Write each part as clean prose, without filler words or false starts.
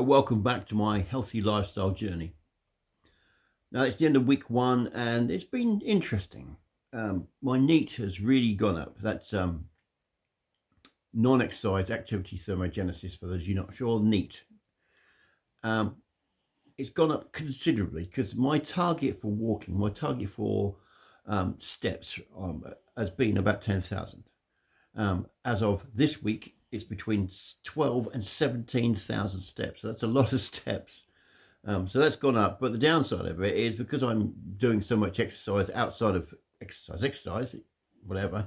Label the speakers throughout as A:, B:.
A: Welcome back to my healthy lifestyle journey. Now it's the end of week 1 and it's been interesting. My NEAT has really gone up. That's non-exercise activity thermogenesis, for those of you not sure, NEAT. It's gone up considerably because my target for walking, my target for steps has been about 10,000. As of this week, it's between 12 and 17,000 steps. So that's a lot of steps. So that's gone up. But the downside of it is because I'm doing so much exercise outside of exercise, whatever,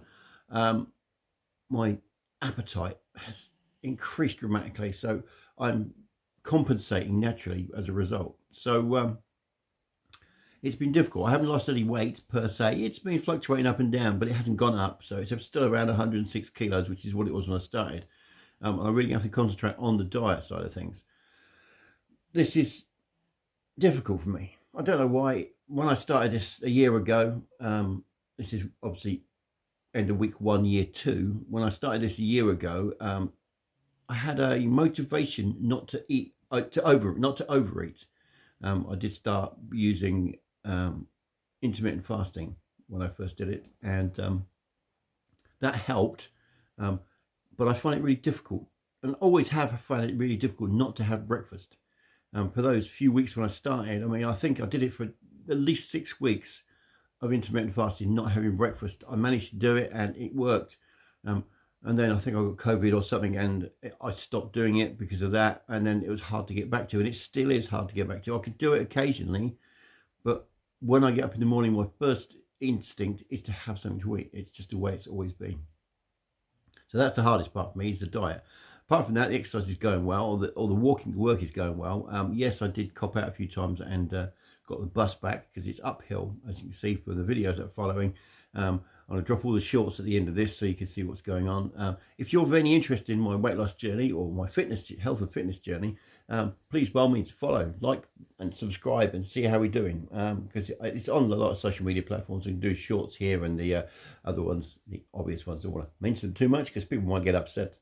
A: my appetite has increased dramatically. So I'm compensating naturally as a result. So it's been difficult. I haven't lost any weight per se. It's been fluctuating up and down, but it hasn't gone up. So it's still around 106 kilos, which is what it was when I started. I really have to concentrate on the diet side of things. This is difficult for me. I don't know why. When I started this a year ago, this is obviously end of week 1, year 2. When I started this a year ago, I had a motivation not to eat, not to overeat. I did start using intermittent fasting when I first did it, and that helped. But I find it really difficult, and always have found it really difficult not to have breakfast. For those few weeks when I started, I mean, I think I did it for at least 6 weeks of intermittent fasting, not having breakfast. I managed to do it, and it worked. And then I think I got COVID or something, and I stopped doing it because of that. And then it was hard to get back to, and it still is hard to get back to. I could do it occasionally, but when I get up in the morning, my first instinct is to have something to eat. It's just the way it's always been. So that's the hardest part for me, is the diet. Apart from that, the exercise is going well, or the walking to work is going well. Yes, I did cop out a few times and got the bus back because it's uphill, as you can see from the videos that are following. I'm going to drop all the shorts at the end of this so you can see what's going on. If you're of any interest in my weight loss journey or my health and fitness journey, please by all means follow, like and subscribe and see how we're doing, because it's on a lot of social media platforms. You can do shorts here, and the other ones, the obvious ones, I don't want to mention them too much because people might get upset.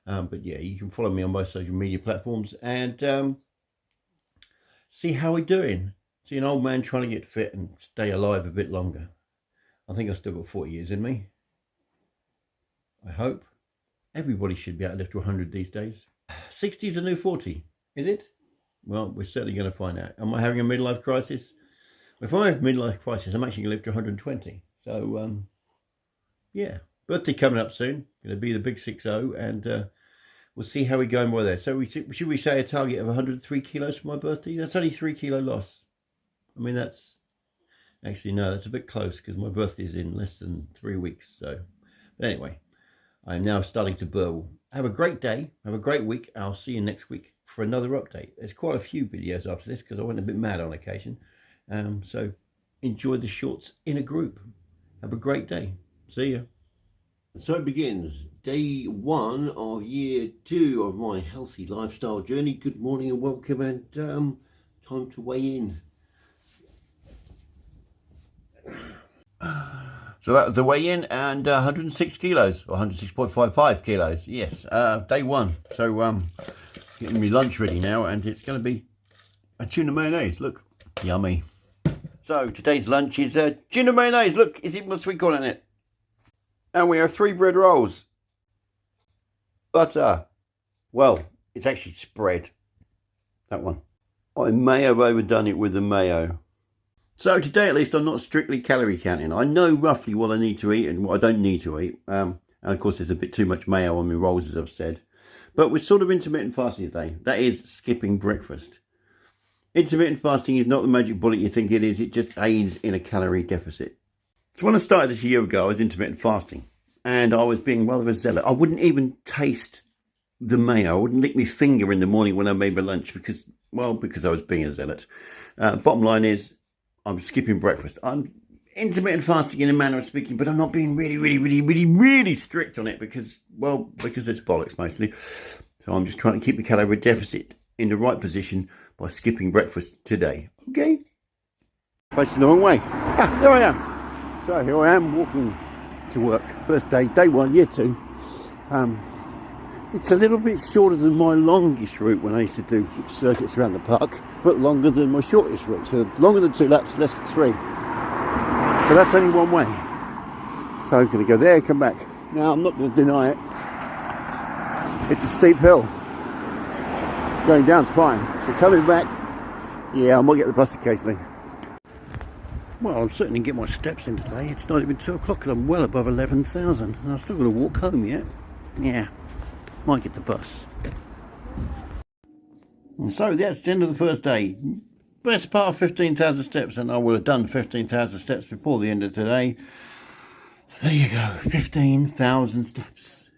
A: But yeah, you can follow me on most social media platforms and see how we're doing. See an old man trying to get fit and stay alive a bit longer. I think I've still got 40 years in me. I hope. Everybody should be able to live to 100 these days. 60 is a new 40, is it? Well, we're certainly going to find out. Am I having a midlife crisis? If I have a midlife crisis, I'm actually going to live to 120. So, yeah. Birthday coming up soon. Going to be the big 6-0, and we'll see how we're going by there. So should we say a target of 103 kilos for my birthday? That's only 3 kilo loss. I mean, that's... Actually, no, that's a bit close because my birthday is in less than 3 weeks. So, but anyway, I'm now starting to burble. Have a great day. Have a great week. I'll see you next week for another update. There's quite a few videos after this because I went a bit mad on occasion. So enjoy the shorts in a group. Have a great day. See ya. So it begins, day 1 of year 2 of my healthy lifestyle journey. Good morning and welcome, and time to weigh in. So that was the weigh-in, and 106 kilos, or 106.55 kilos, yes, day 1. So getting me lunch ready now, and it's going to be a tuna mayonnaise. Look, yummy. So today's lunch is tuna mayonnaise. Look, is it what's we calling it? And we have 3 bread rolls. Butter. Well, it's actually spread. That one. I may have overdone it with the mayo. So today, at least, I'm not strictly calorie counting. I know roughly what I need to eat and what I don't need to eat. And of course, there's a bit too much mayo on my rolls, as I've said. But we're sort of intermittent fasting today. That is skipping breakfast. Intermittent fasting is not the magic bullet you think it is. It just aids in a calorie deficit. So when I started this a year ago, I was intermittent fasting. And I was being rather a zealot. I wouldn't even taste the mayo. I wouldn't lick my finger in the morning when I made my lunch because I was being a zealot. Bottom line is, I'm skipping breakfast. I'm intermittent fasting in a manner of speaking, but I'm not being really strict on it because it's bollocks mostly. So I'm just trying to keep the calorie deficit in the right position by skipping breakfast today. Okay? Facing the wrong way. There I am. So here I am walking to work. First day, day 1, year 2. It's a little bit shorter than my longest route when I used to do circuits around the park, but longer than my shortest route. So longer than 2 laps, less than 3. But that's only one way. So I'm going to go there, come back. Now, I'm not going to deny it. It's a steep hill. Going down's fine. So coming back, yeah, I might get the bus occasionally. Well, I'm certainly getting my steps in today. It's not even 2 o'clock and I'm well above 11,000. And I'm still going to walk home yet. Yeah, might get the bus. And so that's the end of the first day. Best part of 15,000 steps, and I will have done 15,000 steps before the end of today. So there you go, 15,000 steps.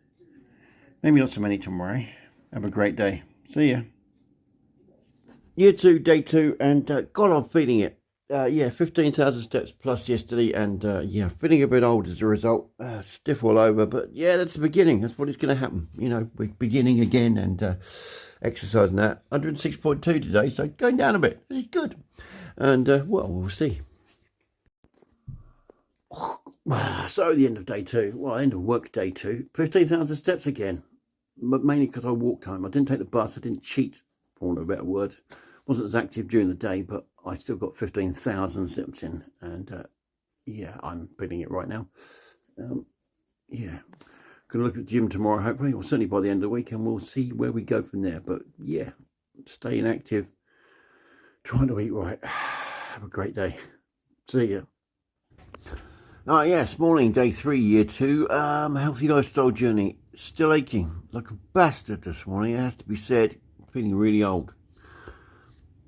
A: Maybe not so many tomorrow. Have a great day. See ya. Year 2, day 2, and God, I'm feeling it. Yeah, 15,000 steps plus yesterday, and yeah, feeling a bit old as a result. Stiff all over, but yeah, that's the beginning. That's what is going to happen. You know, we're beginning again and exercising that. 106.2 today, so going down a bit. This is good. And well, we'll see. So the end of day 2, well, end of work day 2, 15,000 steps again, but mainly because I walked home. I didn't take the bus. I didn't cheat, for want of a better word. Wasn't as active during the day, but I still got 15,000 steps in, and yeah, I'm feeling it right now. Yeah, gonna look at the gym tomorrow, hopefully, or certainly by the end of the week, and we'll see where we go from there. But yeah, staying active, trying to eat right. Have a great day. See ya. Yes, morning, day 3, year 2. Healthy lifestyle journey. Still aching like a bastard this morning. It has to be said. Feeling really old,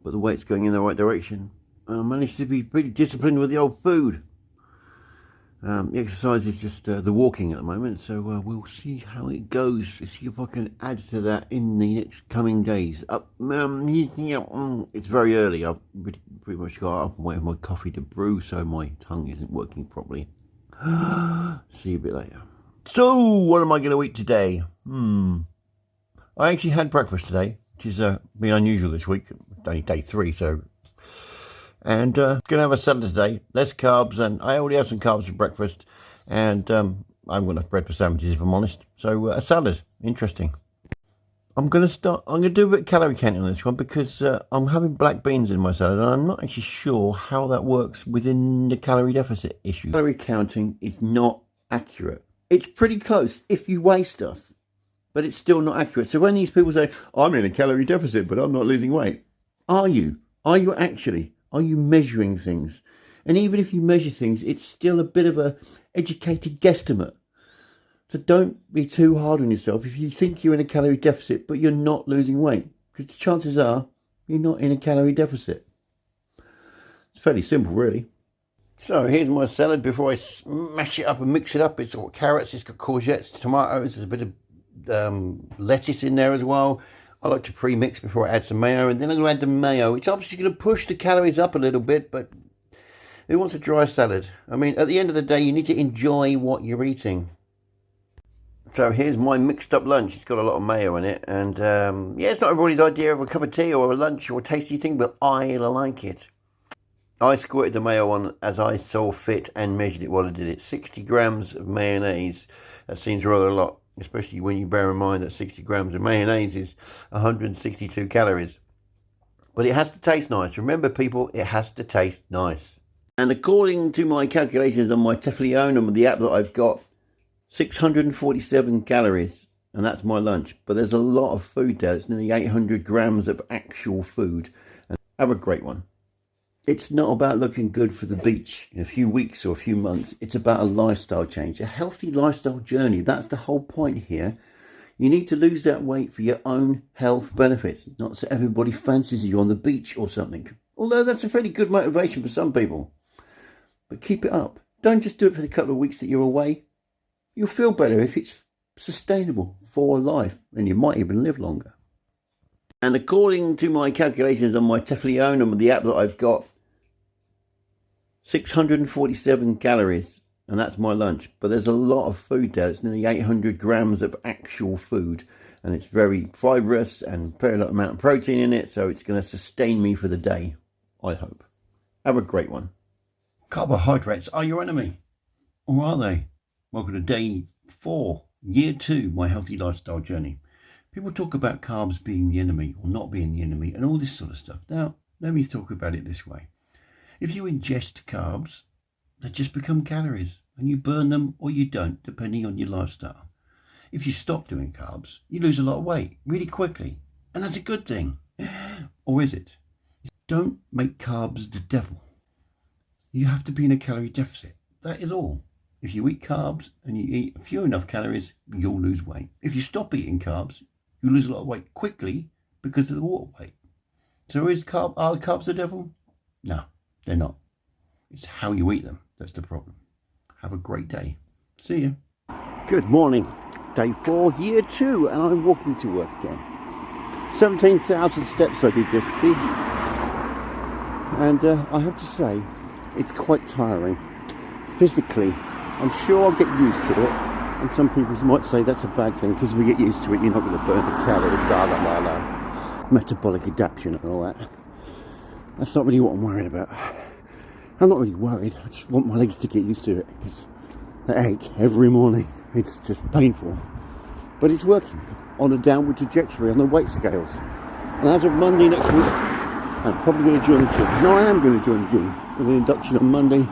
A: but the weight's going in the right direction. I managed to be pretty disciplined with the old food. The exercise is just the walking at the moment, so we'll see how it goes. See if I can add to that in the next coming days. It's very early. I've pretty much got up and waiting for my coffee to brew, so my tongue isn't working properly. See you a bit later. So, what am I going to eat today? I actually had breakfast today, which has been unusual this week. It's only day 3, so. And going to have a salad today, less carbs, and I already have some carbs for breakfast. And I'm going to have bread for sandwiches, if I'm honest. So a salad, interesting. I'm going to do a bit of calorie counting on this one because I'm having black beans in my salad, and I'm not actually sure how that works within the calorie deficit issue. Calorie counting is not accurate. It's pretty close if you weigh stuff, but it's still not accurate. So when these people say, I'm in a calorie deficit, but I'm not losing weight, are you? Are you actually? Are you measuring things? And even if you measure things, it's still a bit of a educated guesstimate. So don't be too hard on yourself if you think you're in a calorie deficit, but you're not losing weight, because the chances are you're not in a calorie deficit. It's fairly simple, really. So here's my salad before I smash it up and mix it up. It's got carrots, it's got courgettes, tomatoes, there's a bit of lettuce in there as well. I like to pre-mix before I add some mayo, and then I'm going to add the mayo, which obviously is going to push the calories up a little bit, but who wants a dry salad? I mean, at the end of the day, you need to enjoy what you're eating. So here's my mixed up lunch. It's got a lot of mayo in it, and yeah, it's not everybody's idea of a cup of tea or a lunch or a tasty thing, but I like it. I squirted the mayo on as I saw fit and measured it while I did it. 60 grams of mayonnaise. That seems rather a lot, especially when you bear in mind that 60 grams of mayonnaise is 162 calories. But it has to taste nice. Remember, people, it has to taste nice. And according to my calculations on my Teflionum, the app that I've got, 647 calories, and that's my lunch. But there's a lot of food there. It's nearly 800 grams of actual food. And have a great one. It's not about looking good for the beach in a few weeks or a few months. It's about a lifestyle change, a healthy lifestyle journey. That's the whole point here. You need to lose that weight for your own health benefits, not so everybody fancies you on the beach or something. Although that's a fairly good motivation for some people. But keep it up. Don't just do it for the couple of weeks that you're away. You'll feel better if it's sustainable for life, and you might even live longer. And according to my calculations on my Teflionum, the app that I've got, 647 calories, and that's my lunch. But there's a lot of food there. It's nearly 800 grams of actual food, and it's very fibrous and very lot amount of protein in it, so it's going to sustain me for the day, I hope. Have a great one. Carbohydrates are your enemy, or are they? Welcome to day 4, year 2, my healthy lifestyle journey. People talk about carbs being the enemy or not being the enemy and all this sort of stuff. Now, let me talk about it this way. If you ingest carbs, they just become calories and you burn them or you don't, depending on your lifestyle. If you stop doing carbs, you lose a lot of weight really quickly, and that's a good thing. Or is it? Don't make carbs the devil. You have to be in a calorie deficit. That is all. If you eat carbs and you eat a few enough calories, you'll lose weight. If you stop eating carbs, you lose a lot of weight quickly because of the water weight. So are the carbs the devil? No, they're not. It's how you eat them that's the problem. Have a great day. See you. Good morning. Day 4, year 2, and I'm walking to work again. 17,000 steps I did yesterday. And I have to say, it's quite tiring. Physically, I'm sure I'll get used to it. And some people might say that's a bad thing, because if we get used to it, you're not going to burn the calories, blah, blah, blah, blah. Metabolic adaptation and all that. That's not really what I'm worried about. I'm not really worried. I just want my legs to get used to it, because they ache every morning. It's just painful. But it's working on a downward trajectory on the weight scales. And as of Monday next week, I'm probably going to join the gym. No, I am going to join the gym. With an induction on Monday,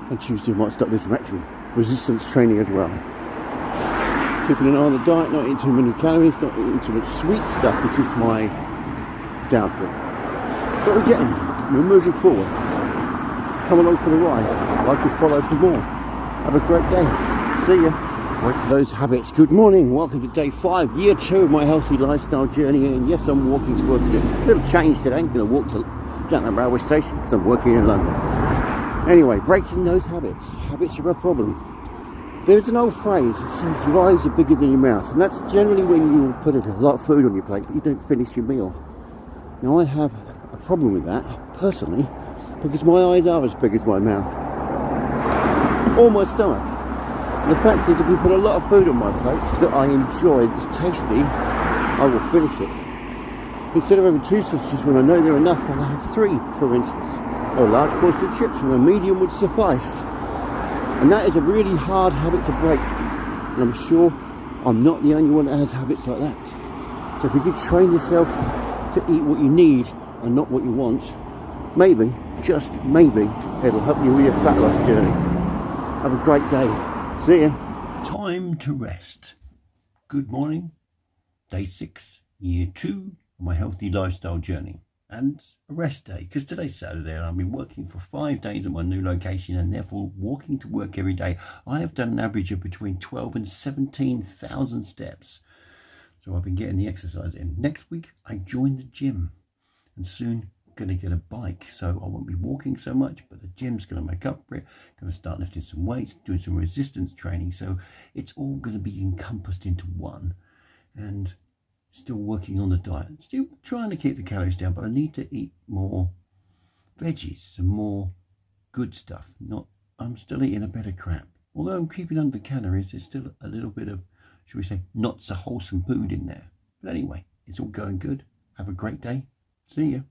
A: and Tuesday I might start doing some actual resistance training as well. Keeping an eye on the diet, not eating too many calories, not eating too much sweet stuff, which is my downfall. But we're getting there. We're moving forward. Come along for the ride. Like and follow for more. Have a great day. See ya. Break those habits. Good morning. Welcome to day 5, year 2 of my healthy lifestyle journey. And yes, I'm walking to work again. A little change today. I'm going to walk down the railway station because I'm working in London. Anyway, breaking those habits. Habits are a problem. There's an old phrase that says your eyes are bigger than your mouth. And that's generally when you put a lot of food on your plate, but you don't finish your meal. Now, I have a problem with that, personally, because my eyes are as big as my mouth. Or my stomach. The fact is, if you put a lot of food on my plate that I enjoy, that's tasty, I will finish it. Instead of having 2 sausages when I know they're enough, I'll have 3, for instance. Or a large portion of chips, and a medium would suffice. And that is a really hard habit to break. And I'm sure I'm not the only one that has habits like that. So if you could train yourself to eat what you need and not what you want, maybe, just maybe, it'll help you with your fat loss journey. Have a great day. See ya. Time to rest. Good morning. Day 6, year 2 of my healthy lifestyle journey. And a rest day, because today's Saturday and I've been working for 5 days at my new location and therefore walking to work every day. I have done an average of between 12 and 17,000 steps. So I've been getting the exercise in. Next week, I join the gym and soon going to get a bike, so I won't be walking so much, but the gym's going to make up for it. Going to start lifting some weights, doing some resistance training, so it's all going to be encompassed into one. And still working on the diet, still trying to keep the calories down, but I need to eat more veggies and more good stuff. I'm still eating a bit of crap. Although I'm keeping under the calories, there's still a little bit of, should we say, not so wholesome food in there. But anyway, it's all going good. Have a great day. See ya.